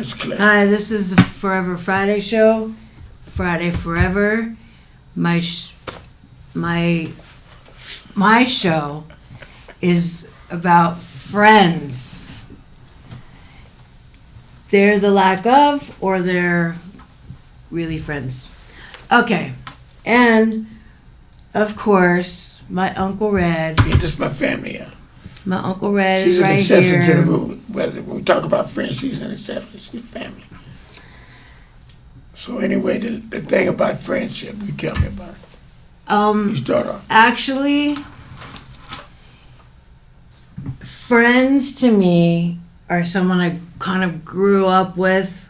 Miss Claire. Hi, this is the Forever Friday show. Friday Forever. My show is about friends. They're the lack of, or they're really friends. Okay, and of course, my Uncle Red. Yeah, this is my family. Yeah. My Uncle Red She's is right an exception here. to the rule. Whether when we talk about friends, she's an exception. She's family. So anyway, the thing about friendship, you tell me about it. You start off. Actually, friends to me are someone I kind of grew up with,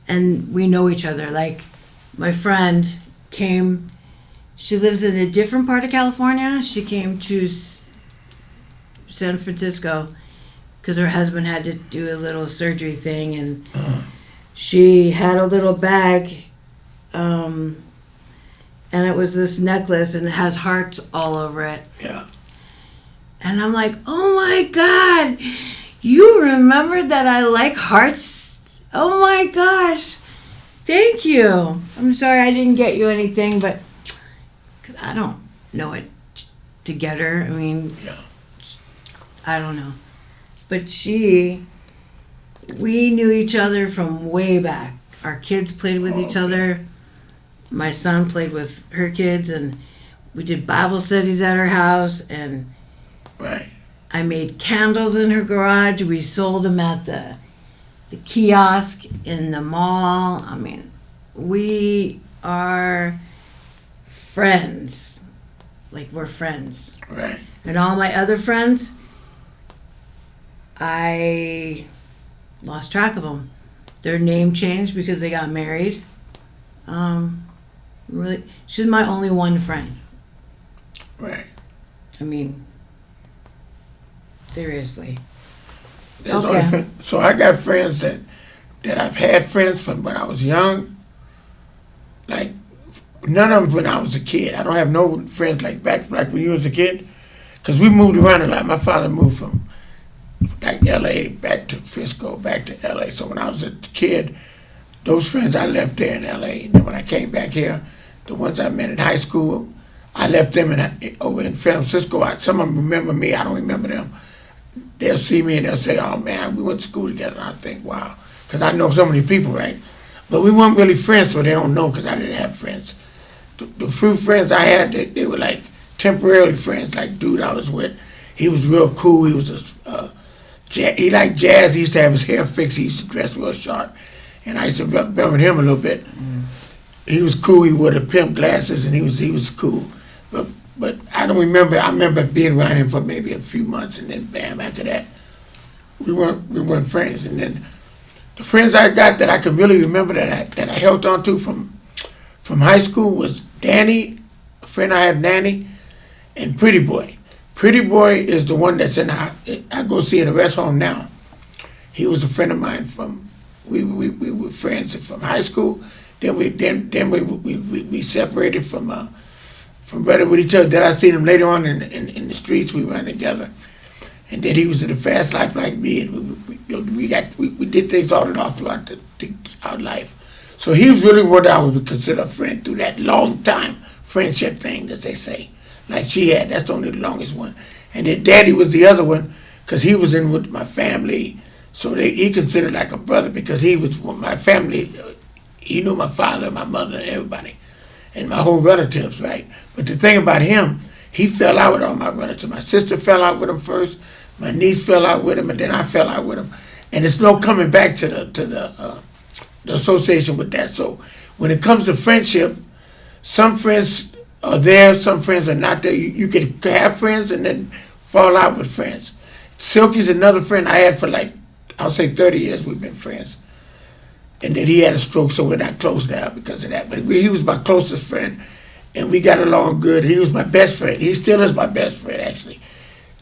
and we know each other. Like, my friend came, she lives in a different part of California. She came to San Francisco because her husband had to do a little surgery thing, and she had a little bag, and it was this necklace, and it has hearts all over it. Yeah. And I'm like, oh my God, you remembered that I like hearts? Oh my gosh, thank you. I'm sorry I didn't get you anything, but because I don't know it to get her. I mean, Yeah. I don't know. But we knew each other from way back. Our kids played with each other. My son played with her kids, and we did Bible studies at her house, and Right. I made candles in her garage. We sold them at the kiosk in the mall. I mean, we are friends. Like, we're friends. Right. And all my other friends, I lost track of them. Their name changed because they got married. Really, she's my only one friend. Right. I mean, seriously. That's Okay. only friend. So I got friends that I've had friends from when I was young. Like, none of them when I was a kid. I don't have no friends like back like when you was a kid, because we moved around a lot. My father moved from like L.A. back to Frisco, back to L.A. So when I was a kid, those friends I left there in L.A. And then when I came back here, the ones I met in high school, I left them over in San Francisco. Some of them remember me. I don't remember them. They'll see me and they'll say, "Oh man, we went to school together." And I think, "Wow," because I know so many people, right? But we weren't really friends, so they don't know because I didn't have friends. The few friends I had, they were like temporarily friends. Like dude I was with, he was real cool. He was he liked jazz. He used to have his hair fixed. He used to dress real sharp, and I used to remember him a little bit. He was cool. He wore the pimp glasses, and he was cool. But I don't remember. I remember being around him for maybe a few months, and then bam, after that, we weren't friends. And then the friends I got that I can really remember that I held on to from high school was Danny, a friend I had, Danny, and Pretty Boy. Pretty Boy is the one that's I go see in the rest home now. He was a friend of mine from we were friends from high school. Then we separated from brother with each other. Then I seen him later on in the streets. We ran together, and then he was in a fast life like me, and we did things on and off throughout our life. So he was really what I would consider a friend through that long time friendship thing, as they say, like she had. That's only the longest one. And then Daddy was the other one because he was in with my family. So he considered like a brother because he was with my family. He knew my father, my mother, and everybody, and my whole relatives, right? But the thing about him, he fell out with all my relatives. My sister fell out with him first. My niece fell out with him, and then I fell out with him. And there's no coming back to the association with that. So when it comes to friendship, some friends are there, some friends are not there. You can have friends and then fall out with friends. Silky's another friend I had for like, I'll say 30 years we've been friends. And then he had a stroke, so we're not close now because of that. But he was my closest friend, and we got along good. He was my best friend. He still is my best friend, actually.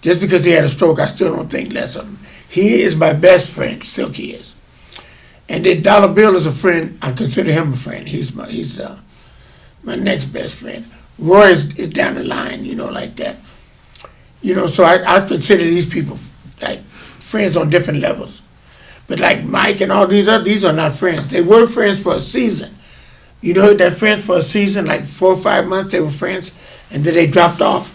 Just because he had a stroke, I still don't think less of him. He is my best friend, Silky is. And then Dollar Bill is a friend. I consider him a friend. He's my next best friend. Roy is down the line, like that. So I consider these people like friends on different levels. But like Mike and all these are not friends. They were friends for a season. You know that friends for a season, like 4 or 5 months, they were friends, and then they dropped off.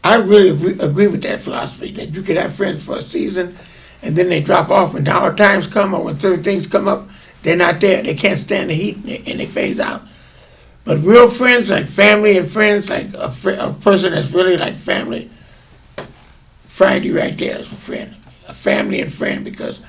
I really agree with that philosophy, that you could have friends for a season, and then they drop off. When hard times come or when certain things come up, they're not there. They can't stand the heat, and they phase out. But real friends, like family and friends, like a person that's really like family, Friday right there is a friend. A family and friend, because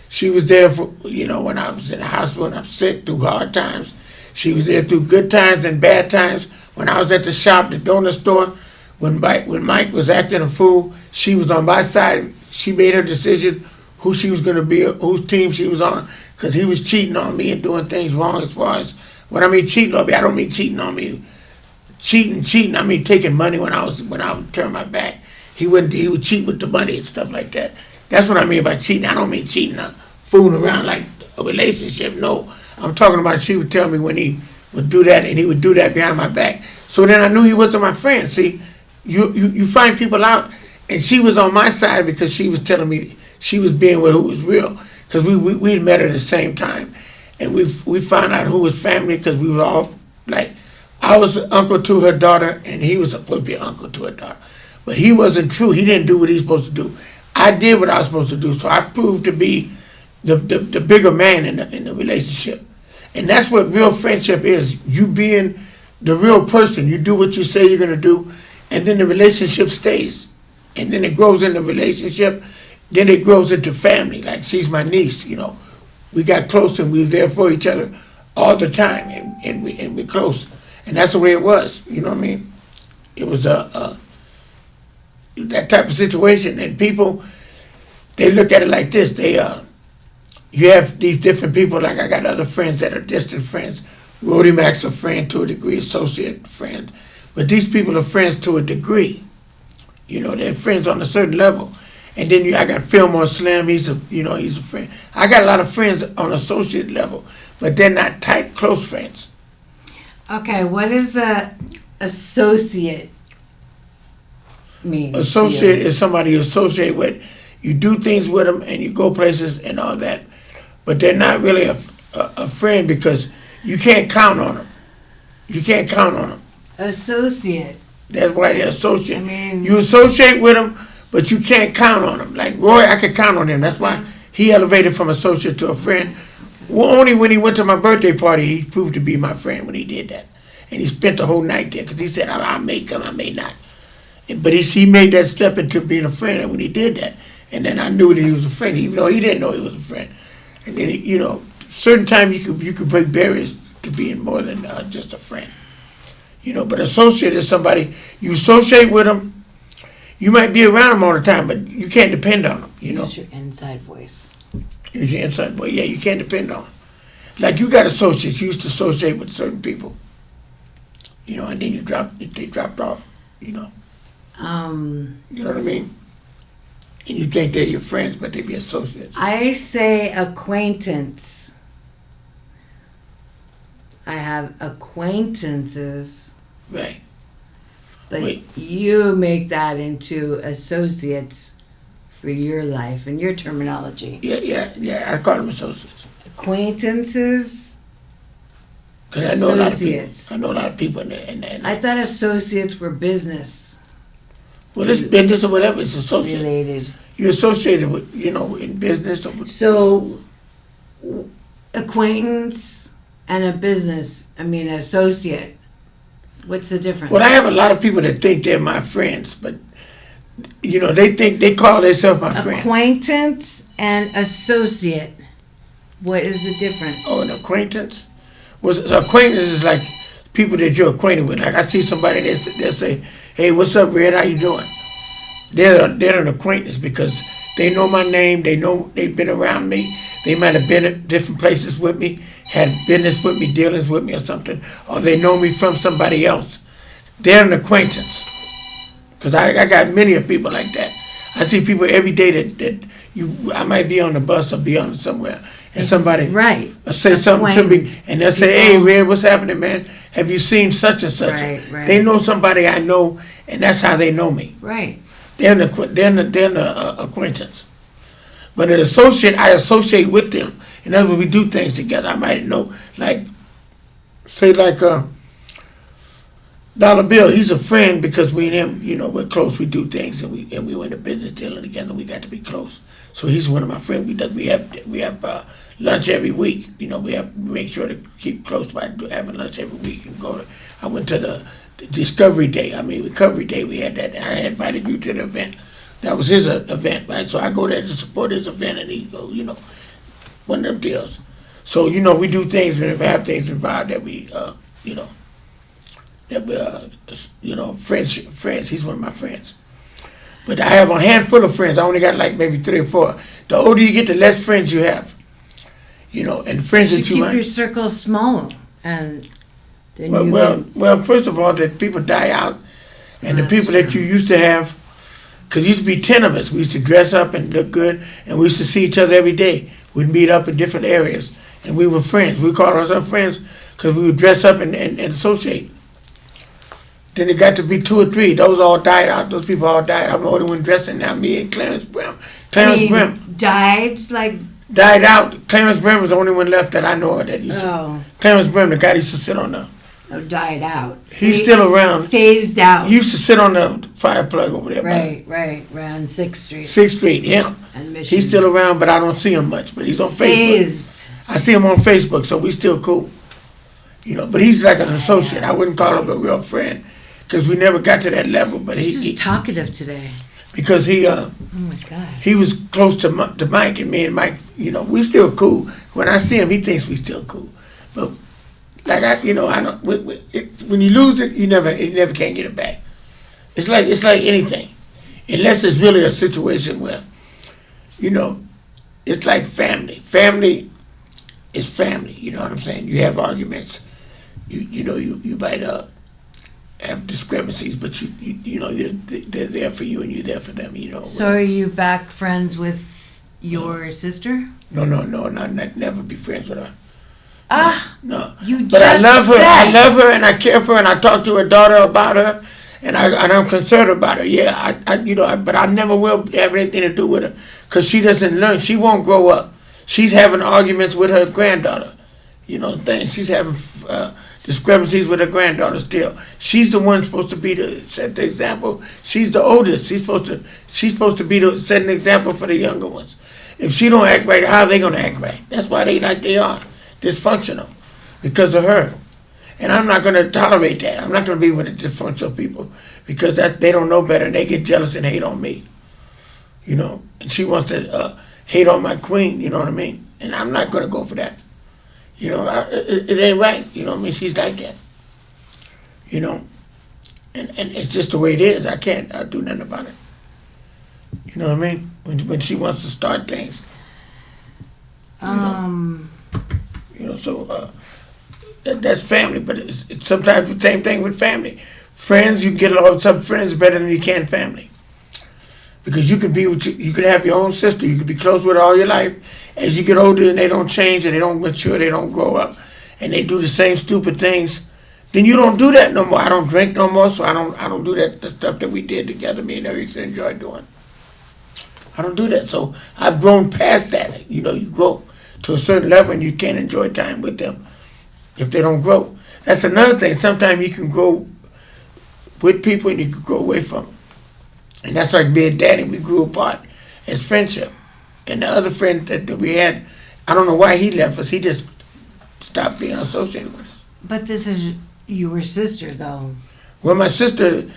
she was there for, when I was in the hospital and I'm sick through hard times. She was there through good times and bad times. When I was at the shop, the donut store, when Mike was acting a fool, she was on my side. She made her decision who she was going to be, whose team she was on, because he was cheating on me and doing things wrong. As far as when I mean cheating on me, I don't mean cheating on me. Cheating. I mean taking money when I would turn my back. He would cheat with the money and stuff like that. That's what I mean by cheating. I don't mean cheating, fooling around like a relationship. No, I'm talking about she would tell me when he would do that, and he would do that behind my back. So then I knew he wasn't my friend. See, you find people out, and she was on my side because she was telling me she was being with who was real. Because we had met at the same time, and we found out who was family, because we were all like, I was uncle to her daughter, and he was supposed to be uncle to her daughter. But he wasn't true. He didn't do what he was supposed to do. I did what I was supposed to do, so I proved to be the bigger man in the relationship. And that's what real friendship is. You being the real person. You do what you say you're going to do, and then the relationship stays. And then it grows into relationship. Then it grows into family. Like, she's my niece, We got close, and we were there for each other all the time, and we're close. And that's the way it was, you know what I mean? It was that type of situation, and people, they look at it like this. You have these different people. Like, I got other friends that are distant friends. Rody Mac's a friend to a degree, associate friend, but these people are friends to a degree. They're friends on a certain level. And then I got Fillmore Slim. He's a friend. I got a lot of friends on associate level, but they're not tight, close friends. Okay, what does a associate mean? Associate is somebody you associate with. You do things with them, and you go places and all that, but they're not really a friend, because you can't count on them. You can't count on them. Associate. That's why they're associate. I mean, you associate with them, but you can't count on them. Like Roy, I could count on him. That's why he elevated from associate to a friend. Well, only when he went to my birthday party, he proved to be my friend when he did that. And he spent the whole night there, because he said, I may come, I may not. But he made that step into being a friend when he did that. And then I knew that he was a friend, even though he didn't know he was a friend. And then, certain times you could break barriers to being more than just a friend. But associate is somebody, you associate with them, you might be around them all the time, but you can't depend on them, Use your inside voice. Use your inside voice. Yeah, you can't depend on them. Like, you got associates, you used to associate with certain people, and then they dropped off, You know what I mean? And you think they're your friends, but they be associates. I say acquaintance. I have acquaintances. Right. But Wait. you make that into associates for your life and your terminology. Yeah. I call them associates. Acquaintances. Because I know a lot of people. Associates. I know a lot of people in there. I thought associates were business Well, it's business or whatever. It's associated. related. You're associated with, in business or with. So, acquaintance and associate. What's the difference? Well, I have a lot of people that think they're my friends, but they call themselves my friend. Acquaintance and associate. What is the difference? Oh, an acquaintance? Well, so acquaintance is like people that you're acquainted with. Like, I see somebody they'll say, "Hey, what's up, Red? How you doing?" They're an acquaintance because they know my name. They know they've been around me. They might have been at different places with me, had business with me, dealings with me or something, or they know me from somebody else. They're an acquaintance. Because I got many of people like that. I see people every day that I might be on the bus or be on somewhere, and somebody right. say something to me, and they'll say, "Hey, Red, what's happening, man? Have you seen such and such?" Right. They know somebody I know, and that's how they know me. Right. They're an acquaintance. But an associate, I associate with them. And that's when we do things together. I might know, like, say like Dollar Bill, he's a friend because we and him, you know, we're close. We do things, and we went to business dealing together. We got to be close. So he's one of my friends. We have lunch every week. You know, we make sure to keep close by having lunch every week and go to. I went to the Recovery Day. We had that. And I had invited you to the event. That was his event, right? So I go there to support his event, and he go, you know, one of them deals. So you know, we do things, and if we have things involved that we, you know. That we, you know, friends. He's one of my friends. But I have a handful of friends. I only got like maybe 3 or 4. The older you get, the less friends you have. You know, and friends You that you keep might. your circle small, and then you Well, first of all, that people die out, and the That's people that true. you used to have, because used to be 10 of us. We used to dress up and look good, and we used to see each other every day. We'd meet up in different areas, and we were friends. We called ourselves friends because we would dress up and associate. Then it got to be 2 or 3. Those all died out. Those people all died. I'm the only one dressing now. Me and Clarence Brim. Clarence Brim died like died out. Clarence Brim was the only one left that I know of that used to. oh Clarence Brim, the guy that used to sit on the. died out. He's still around. Phased out. He used to sit on the fire plug over there. Right, around 6th Street 6th Street, yeah. and Mission. He's still around, but I don't see him much. But he's on Facebook. phased. I see him on Facebook, so we still cool. You know, but he's like an associate. I wouldn't call him a real friend because we never got to that level. But He's just he talkative today. because he Oh my God. he was close to Mike, and me and Mike, you know, we still cool. When I see him, he thinks we still cool. But like I don't. When you lose it, you never can get it back. It's like anything, unless it's really a situation where, you know, it's like family. Family is family. You know what I'm saying? You have arguments. You might have discrepancies, but you know they're there for you and you're there for them. You know. So are you back friends with your sister? No, not never be friends with her. No. You But I just love her. said. I love her, and I care for her, and I talk to her daughter about her, and I'm concerned about her. Yeah, but I never will have anything to do with her because she doesn't learn. She won't grow up. She's having arguments with her granddaughter. You know, things. She's having discrepancies with her granddaughter still. She's the one supposed to set the example. She's the oldest. She's supposed to be set an example for the younger ones. If she don't act right, how are they gonna act right? That's why they like they are. Dysfunctional because of her, and I'm not going to tolerate that. I'm not going to be with the dysfunctional people because they don't know better and they get jealous and hate on me. You know, and she wants to hate on my queen. You know what I mean? And I'm not going to go for that. You know, it ain't right. You know what I mean? She's like that. You know, and it's just the way it is. I can't do nothing about it. You know what I mean? When she wants to start things. You know, so that's family, but it's sometimes the same thing with family. Friends, you can get along with some friends better than you can family. Because you can have your own sister, you can be close with her all your life. As you get older and they don't change and they don't mature, they don't grow up, and they do the same stupid things, then you don't do that no more. I don't drink no more, so I don't do the stuff that we did together, me and her used to enjoy doing. I don't do that, so I've grown past that. You know, you grow to a certain level and you can't enjoy time with them if they don't grow. That's another thing. Sometimes you can grow with people and you can grow away from them. And that's like me and Daddy, we grew apart as friendship. And the other friend that we had, I don't know why he left us. He just stopped being associated with us. But this is your sister, though. Well, my sister,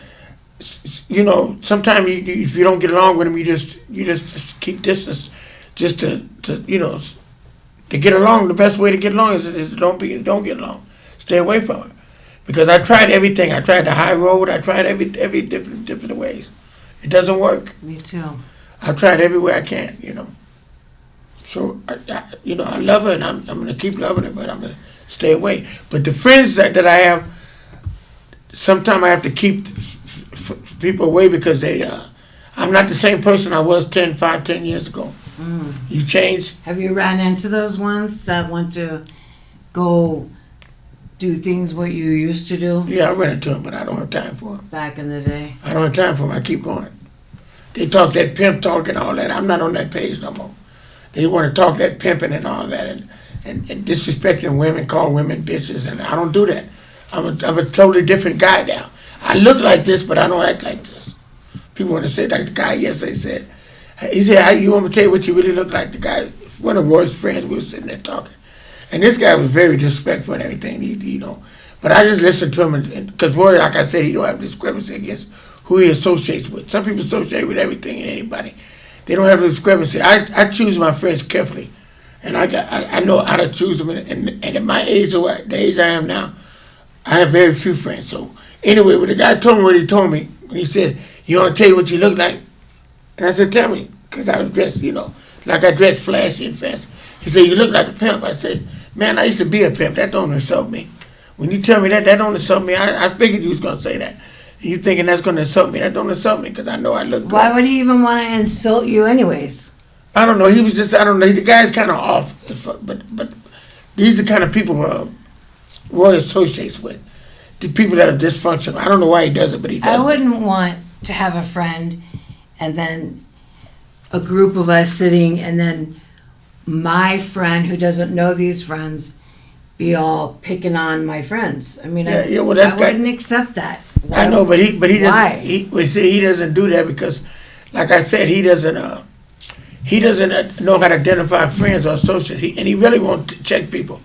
you know, sometimes if you don't get along with him, you just keep distance, just to you know. To get along, the best way to get along is don't get along. Stay away from her. Because I tried everything. I tried the high road. I tried every different ways. It doesn't work. Me too. I've tried every way I can, you know. So, I love her, and I'm going to keep loving her, but I'm going to stay away. But the friends that I have, sometimes I have to keep people away because I'm not the same person I was 10 years ago. You change. Have you ran into those ones that want to go do things what you used to do Yeah, I run into them, but I don't have time for them. back in the day? I don't have time for them. I keep going. They talk that pimp talk and all that. I'm not on that page no more. They want to talk that pimping and all that, and disrespecting women, call women bitches, and I don't do that. I'm a totally different guy now. I look like this, but I don't act like this. People want to say like the guy yesterday said. He said, "You want me to tell you what you really look like?" The guy, one of Roy's friends, we were sitting there talking, and this guy was very disrespectful and everything. But I just listened to him, because Roy, like I said, he don't have discrepancy against who he associates with. Some people associate with everything and anybody. They don't have a discrepancy. I choose my friends carefully, and I know how to choose them. And at my age, or the age I am now, I have very few friends. So anyway, when the guy told me what he told me, when he said, "You want to tell you what you look like?" And I said, "Tell me," because I was dressed, like I dressed flashy and fancy. He said, "You look like a pimp." I said, "Man, I used to be a pimp. That don't insult me. When you tell me that don't insult me. I figured you was going to say that. You thinking that's going to insult me. That don't insult me, because I know I look good." Why would he even want to insult you anyways? I don't know. He was just, I don't know. The guy's kind of off. But these are the kind of people Roy associates with. The people that are dysfunctional. I don't know why he does it, but he does I it. wouldn't want to have a friend and then a group of us sitting and then my friend who doesn't know these friends be all picking on my friends. I mean, I wouldn't accept that. I know, but he Why? doesn't. He doesn't do that because, like I said, he doesn't know how to identify friends or associates. He really won't check people.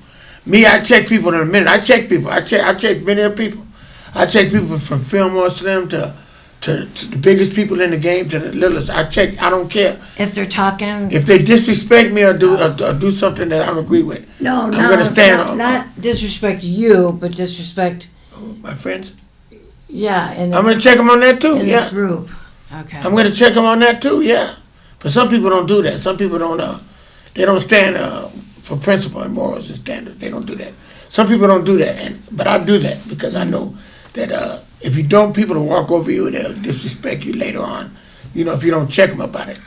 Me, I check people in a minute. I check people. I check many of people. I check people from Fillmore Slim to the biggest people in the game to the littlest. I check. I don't care If they're talking, if they disrespect me or do something that I don't agree with. I'm gonna stand on not disrespect you, but disrespect. my friends. Yeah, I'm gonna check them on that too. in Yeah. the group. Okay. I'm going to check them on that too, yeah. But some people don't do that. Some people don't, they don't stand for principle and morals and standards. They don't do that. Some people don't do that, but I do that because I know that if you don't, people will walk over you and they'll disrespect you later on, if you don't check them about it.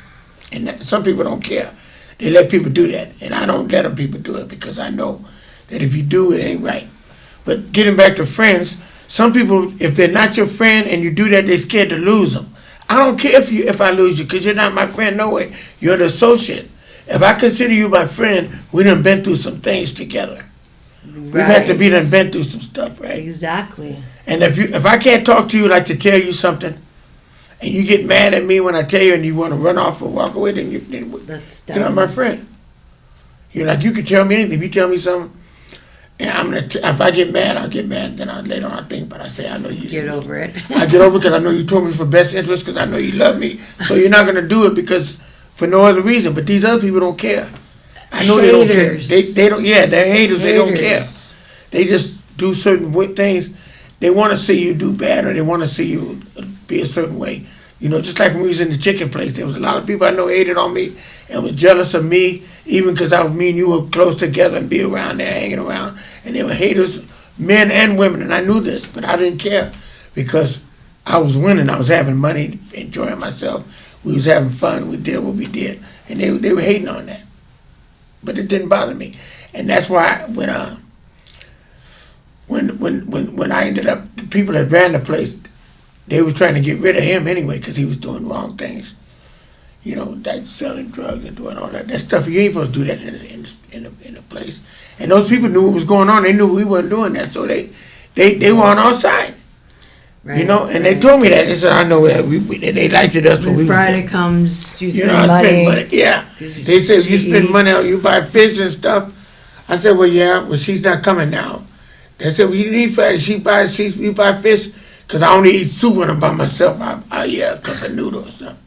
And some people don't care. They let people do that, and I don't let them people do it because I know that if you do, it ain't right. But getting back to friends, some people, if they're not your friend and you do that, they're scared to lose them. I don't care if I lose you, because you're not my friend, no way. You're an associate. If I consider you my friend, we done been through some things together. We've had to be done been through some stuff, right? Exactly. And if I can't talk to you like to tell you something, and you get mad at me when I tell you and you want to run off or walk away, then you're not my friend. You're like, you can tell me anything. If you tell me something, and if I get mad, I'll get mad. Then later on I think, but I say, I know you. Get over it. I get over it because I know you told me for best interest, because I know you love me. So you're not going to do it because for no other reason. But these other people don't care. I know Haters. they don't care. They don't. Yeah, they're haters. They don't care. They just do certain things. They want to see you do bad, or they want to see you be a certain way. Just like when we was in the chicken place, there was a lot of people I know hated on me and were jealous of me, even because me and you were close together and be around there, hanging around. And they were haters, men and women, and I knew this, but I didn't care because I was winning. I was having money, enjoying myself. We was having fun. We did what we did, and they were hating on that. But it didn't bother me, and that's why when I ended up, the people that ran the place, they were trying to get rid of him anyway because he was doing wrong things. Like selling drugs and doing all that. That stuff, you ain't supposed to do that in the place. And those people knew what was going on. They knew we weren't doing that, so they were on our side. Right, and they told me that. They said, I know that they liked it us when we Friday comes, you spend I money. spend money. Yeah. They said, if you spend money on, you buy fish and stuff. I said, well, yeah, well, she's not coming now. They said, well, you need Friday. You buy fish, because I only eat soup when I'm by myself. I eat a cup of noodles or something.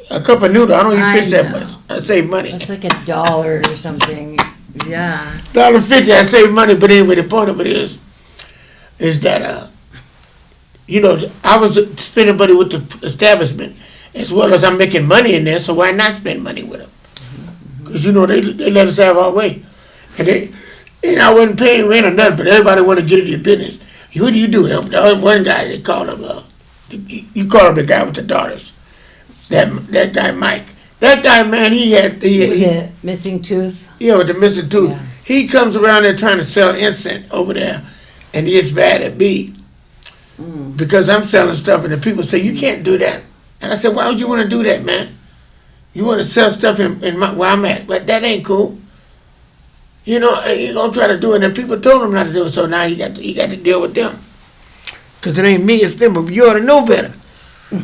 A cup of noodles. I don't eat fish that much. I save money. It's like $1 or something. Yeah. $1.50. I save money, but anyway, the point of it is that I was spending money with the establishment as well as I'm making money in there. So why not spend money with them? Because they let us have our way, and I wasn't paying rent or nothing. But everybody want to get into your business. Who do you do? The one guy they called him. You call him the guy with the daughters. That guy Mike. That guy, man, he With the missing tooth. Yeah, with the missing tooth. Yeah. He comes around there trying to sell incense over there, and he gets bad at me because I'm selling stuff, and the people say, you can't do that. And I said, why would you want to do that, man? You want to sell stuff in where I'm at, but that ain't cool. You know, and he gonna try to do it, and people told him not to do it, so now he got to deal with them. Cause it ain't me, it's them. But you ought to know better.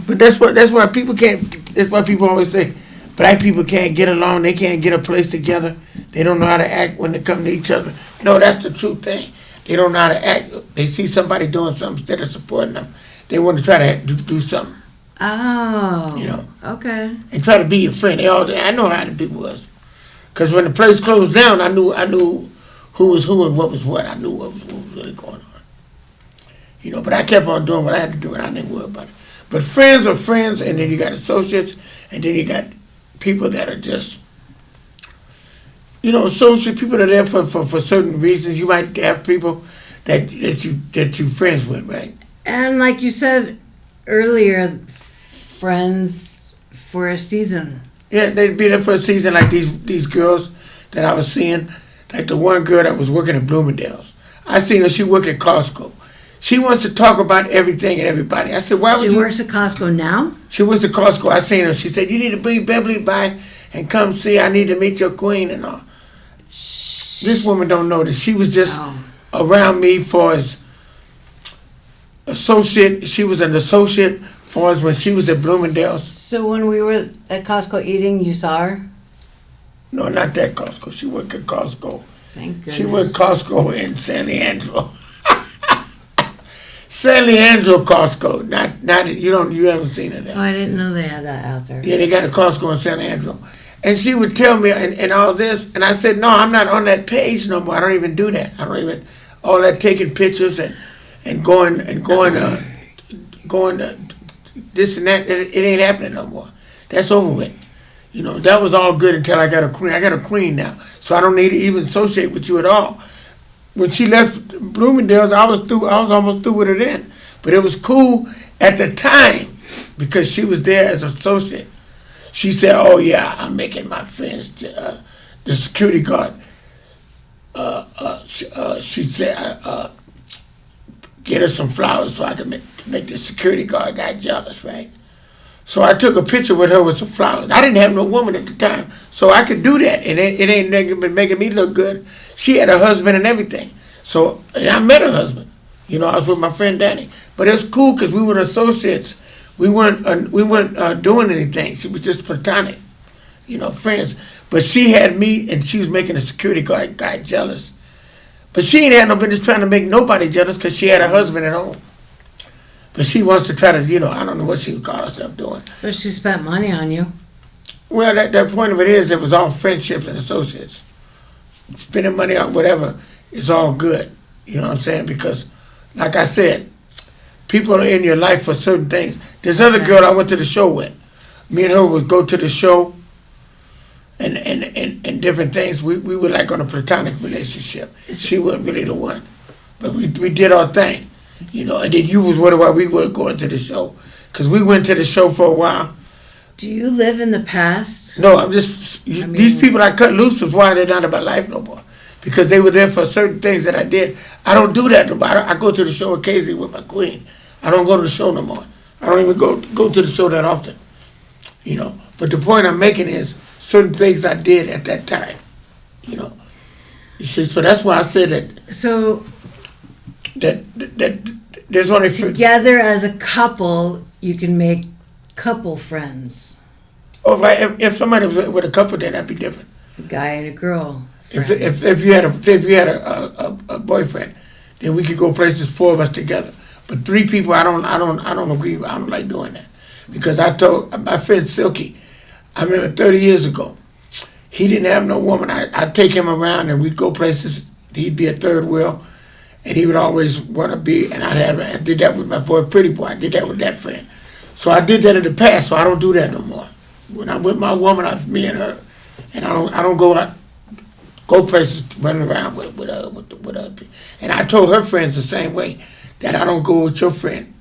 But that's why people can't. That's why people always say, black people can't get along. They can't get a place together. They don't know how to act when they come to each other. No, that's the true thing. They don't know how to act. They see somebody doing something instead of supporting them. They want to try to do something. Oh. You know. Okay. And try to be your friend. I know how the people was. Because when the place closed down, I knew who was who and what was what. I knew what was really going on. You know, but I kept on doing what I had to do, and I didn't worry about it. But friends are friends, and then you got associates, and then you got people that are just, you know, associate people that are there for certain reasons. You might have people that you friends with, right? And like you said earlier, friends for a season. Yeah, they'd be there for a season, like these girls that I was seeing, like the one girl that was working at Bloomingdale's. I seen her, she worked at Costco. She wants to talk about everything and everybody. I said, why would you? She works at Costco now? She works at Costco. I seen her. She said, you need to bring Beverly by and come see. I need to meet your queen and all. This woman don't know that she was just around me for as associate. She was an associate for us when she was at Bloomingdale's. So when we were at Costco eating, you saw her? No, not that Costco. She worked at Costco. Thank goodness. She worked Costco in San Leandro. San Leandro Costco. Not you haven't seen it there. Oh, I didn't know they had that out there. Yeah, they got a Costco in San Leandro. And she would tell me and all this, and I said, no, I'm not on that page no more. I don't even do that. I don't even all that taking pictures and going this and that. It ain't happening no more. That's over with. You know, that was all good until I got a queen. I got a queen now, so I don't need to even associate with you at all. When she left Bloomingdale's, I was almost through with her then. But it was cool at the time because she was there as an associate. She said, oh yeah, I'm making my friends, the security guard. She said, get her some flowers so I can make the security guard guy jealous, right? So I took a picture with her with some flowers. I didn't have no woman at the time, so I could do that. And it ain't been making me look good. She had a husband and everything. So, and I met her husband. You know, I was with my friend Danny. But it's cool because we were associates. We weren't doing anything. She was just platonic, you know, friends. But she had me, and she was making a security guard guy jealous. But she ain't had no business trying to make nobody jealous because she had a husband at home. But she wants to try to, you know, I don't know what she would call herself doing. But she spent money on you. Well, that point of it is, it was all friendships and associates. Spending money on whatever is all good. You know what I'm saying? Because, like I said, people are in your life for certain things. This other girl I went to the show with, me and her would go to the show and different things. We were like on a platonic relationship. She wasn't really the one. But we did our thing. You know, and then you was wondering why we weren't going to the show. Because we went to the show for a while. Do you live in the past? No, I'm just, these people I cut loose is why they're not in my life no more. Because they were there for certain things that I did. I don't do that no more. I go to the show occasionally with my queen. I don't go to the show no more. I don't even go to the show that often. You know, but the point I'm making is certain things I did at that time. You know, you see, so that's why I said that. So that there's only together as a couple, you can make couple friends. Oh, if somebody was with a couple, then that'd be different. A guy and a girl. If you had a boyfriend, then we could go places, four of us together. But three people, I don't agree. I don't like doing that because I told my friend Silky, I remember 30 years ago, he didn't have no woman. I'd take him around and we'd go places. He'd be a third wheel, and he would always want to be. And I did that with my boy Pretty Boy. I did that with that friend. So I did that in the past. So I don't do that no more. When I'm with my woman, I'm me and her, and I don't go places running around with other people. And I told her friends the same way, that I don't go with your friend.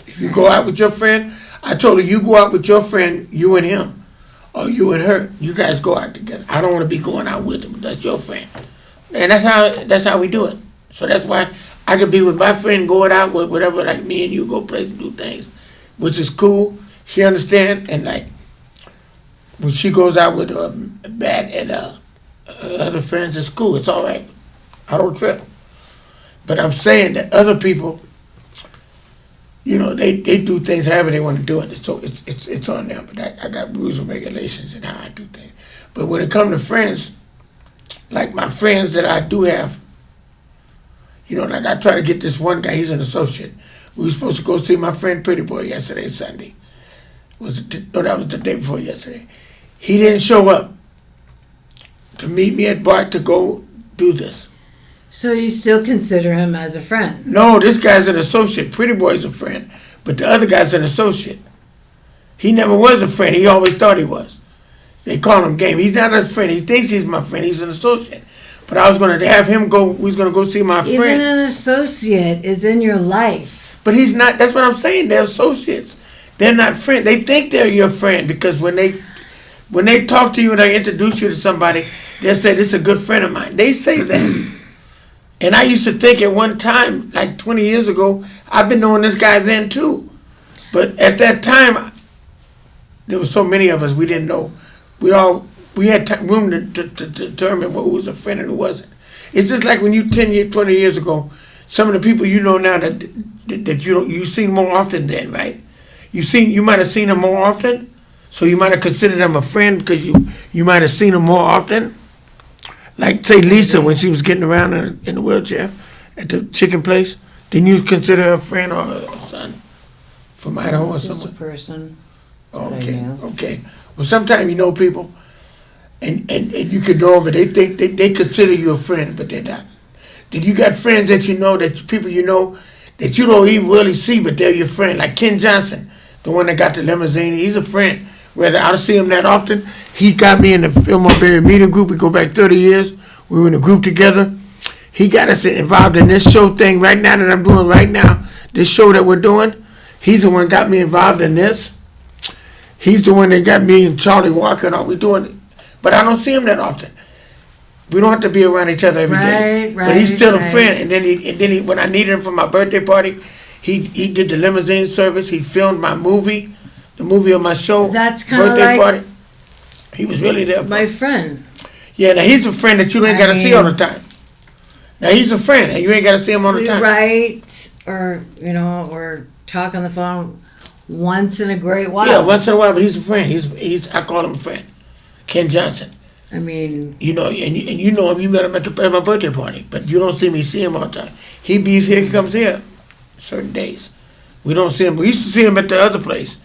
If you go out with your friend, I told her, you go out with your friend, you and him, or you and her. You guys go out together. I don't want to be going out with him. That's your friend. And that's how we do it. So that's why I could be with my friend going out with whatever, like me and you go places, do things, which is cool. She understand, and like when she goes out with Bat and other friends at school, it's all right. I don't trip. But I'm saying that other people, they do things however they want to do it. So it's on them. But I got rules and regulations and how I do things. But when it comes to friends, like my friends that I do have, like I try to get this one guy, he's an associate. We were supposed to go see my friend Pretty Boy yesterday, Sunday. That was the day before yesterday. He didn't show up to meet me at BART to go do this. So you still consider him as a friend? No, this guy's an associate. Pretty Boy's a friend, but the other guy's an associate. He never was a friend. He always thought he was. They call him game. He's not a friend. He thinks he's my friend. He's an associate. But I was going to have him go. We was going to go see my friend. Even an associate is in your life. But he's not. That's what I'm saying. They're associates. They're not friends. They think they're your friend because when they talk to you and they introduce you to somebody, they'll say, "This is a good friend of mine." They say that. And I used to think at one time, like 20 years ago, I've been knowing this guy then too. But at that time, there were so many of us, we didn't know. We had room to determine who was a friend and who wasn't. It's just like when 20 years ago, some of the people you know now that you seen more often then, right? You might have seen them more often, so you might have considered them a friend because you might have seen them more often. Like, say, Lisa, when she was getting around in the wheelchair at the chicken place, didn't you consider her a friend or a son from Idaho or Just somewhere? a person. Okay. Well, sometimes you know people, and you can know them, but they think they consider you a friend, but they're not. Then you got friends that people that you don't even really see, but they're your friend. Like Ken Johnson, the one that got the limousine, he's a friend. Whether I don't see him that often, he got me in the Fillmore Berry meeting group. We go back 30 years. We were in a group together. He got us involved in this show thing right now that I'm doing right now. This show that we're doing, he's the one that got me involved in this. He's the one that got me and Charlie Walker and all we doing it. But I don't see him that often. We don't have to be around each other every day. Right. But he's still a friend. And then he when I needed him for my birthday party, he did the limousine service. He filmed my movie. The movie of my show, That's kind of birthday like party. He was really there. my friend. Yeah, now he's a friend that you ain't got to see all the time. Now he's a friend, and you ain't got to see him all the We time. write or talk on the phone once in a great while. Yeah, once in a while, but he's a friend. I call him a friend. Ken Johnson. I mean, And you know him. You met him at my birthday party, but you don't see him all the time. He comes here certain days. We don't see him. We used to see him at the other place.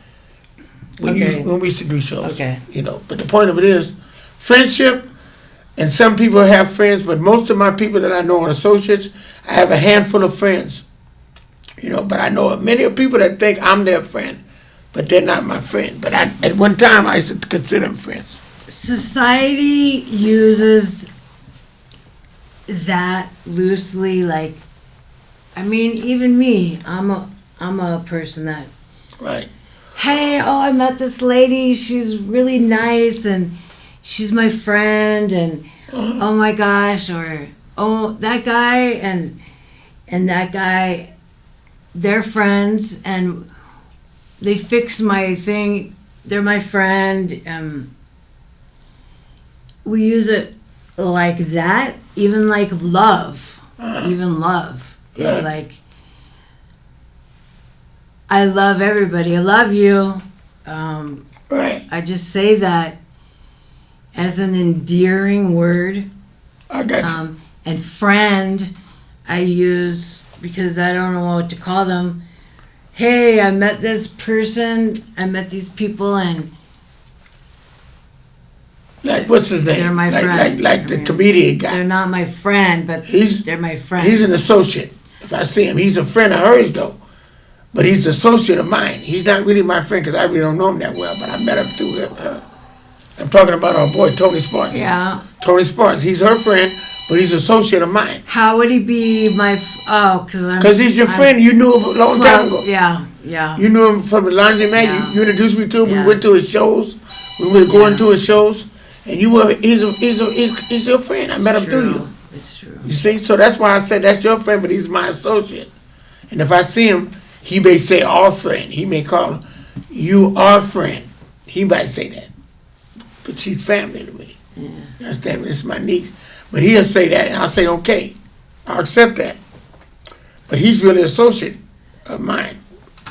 When we used to do shows. Okay. But the point of it is, friendship, and some people have friends, but most of my people that I know are associates. I have a handful of friends. But I know many people that think I'm their friend, but they're not my friend. But at one time, I used to consider them friends. society uses that loosely. Like, I mean, even me, I'm a person that, Right. hey, I met this lady, she's really nice and she's my friend, and oh my gosh, or oh, that guy and that guy, they're friends and they fix my thing, they're my friend. We use it like that, even like love. Even love is Right. like, I love everybody. I love you. Right. I just say that as an endearing word. I got you. And friend, I use because I don't know what to call them. Hey, I met this person. I met these people, and Like, what's his name? they're my friend. Like the comedian guy. they're not my friend, but they're my friend. He's an associate. If I see him, he's a friend of hers, though. But he's an associate of mine. He's not really my friend because I really don't know him that well, but I met him through her. I'm talking about our boy, Tony Sparks. Yeah. Tony Sparks. He's her friend, but he's an associate of mine. How would he be my? Because he's your friend. You knew him a long time ago. Yeah. You knew him from the laundromat. Yeah. You introduced me to him. Yeah. We went to his shows. We were going to his shows. And he's your friend. I met him through you. It's true. You see? So that's why I said that's your friend, but he's my associate. And if I see him, he may say our friend. He may call him, you our friend. He might say that. but she's family to me. Yeah. You understand me? This is my niece. But he'll say that, and I'll say, okay, I'll accept that. But he's really an associate of mine.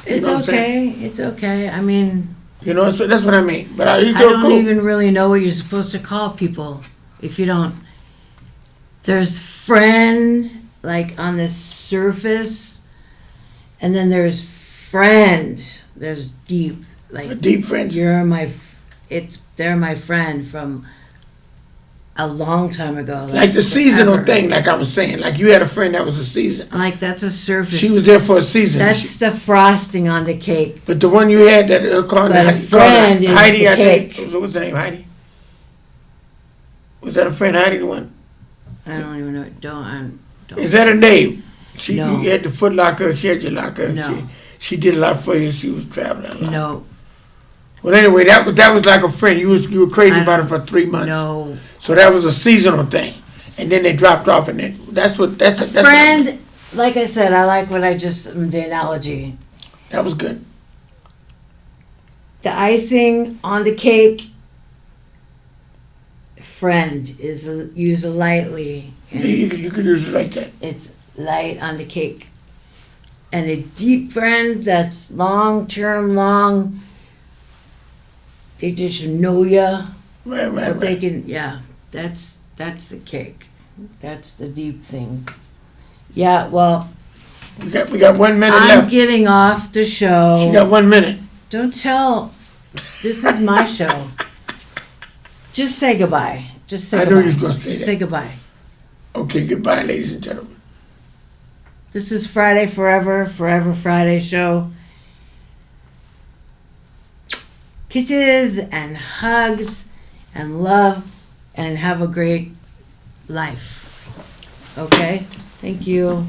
You It's know what I'm saying? okay. It's okay. I mean, You know, so that's what I mean. But he's I so don't cool. even really know what you're supposed to call people if you don't. There's friend, like on the surface, and then there's friend. There's deep, like A deep friendship. you're my. They're my friend from a long time ago. Like the seasonal forever. thing, like I was saying. Like you had a friend that was a season. Like that's a surface. She was there for a season. That's the frosting on the cake. But the one you had that called But a called friend is Heidi, the I think. cake. What's her name? Heidi? Was that a friend, Heidi, the one? I don't even know. Don't. Is that her name? She No. You had the Foot Locker, she had your locker. No. She did a lot for you, she was traveling a lot. No. Well, anyway, that was like a friend. You were crazy I about her for 3 months. No. So that was a seasonal thing. And then they dropped off, and then that's what what I mean. Friend, like I said, I like what I just, the analogy. That was good. The icing on the cake, friend, is used lightly. And You could use it like that. it's light on the cake. And a deep friend that's long, they just know ya. Right, But they right. can, yeah, that's the cake. That's the deep thing. Yeah, well, We got 1 minute I'm left. getting off the show. She got 1 minute. Don't tell. This is my show. Just say goodbye. Just say I goodbye. knew you was gonna say Just that. say goodbye. Okay, goodbye, ladies and gentlemen. This is Friday Forever Friday show. Kisses and hugs and love and have a great life. Okay? Thank you.